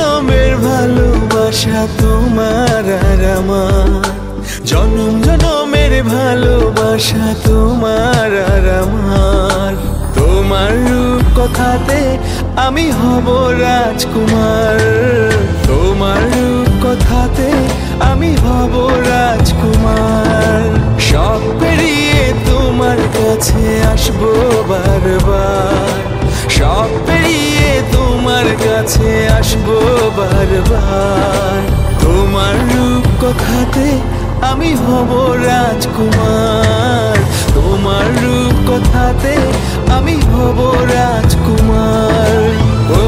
জনমের ভালোবাসা তোমার আর আমার, জনম জনমের ভালোবাসা তোমার আর আমার। তোমার রূপ কথাতে আমি হব রাজকুমার, তোমার রূপ কথাতে আমি হব রাজকুমার। সব পেরিয়ে তোমার কাছে আসবো বারবার, সব পেরিয়ে তোমার কাছে আসবো বারবার। তোমার রূপ কথাতে আমি হব রাজকুমার, তোমার রূপ কথাতে আমি হব রাজকুমার। ও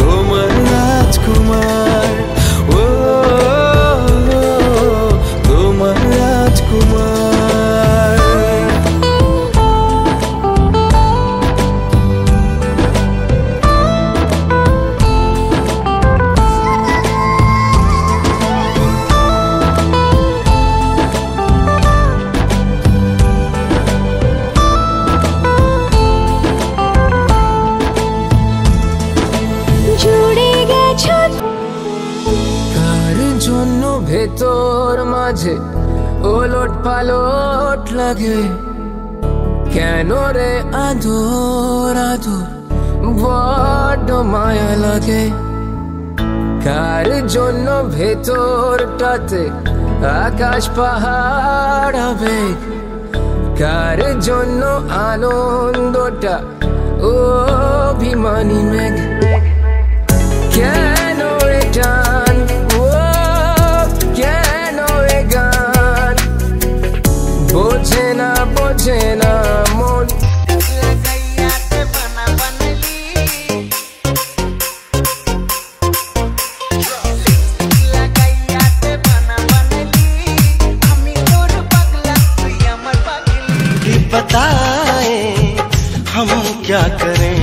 তোমার রাজকুমার, ও তোমার রাজকুমার। কার জন্য ভেতর মাঝে ওলট পালট লাগে, কেন রে আদর আদর বড্ড মায়া লাগে। কার জন্য ভেতরটাতে আকাশ পাহাড় আবেগ, কার জন্য আনন্দটা অভিমানী মেঘ। কেন এ টান, ও কেন এ গান, বোঝে না মন। बताए हम क्या करें,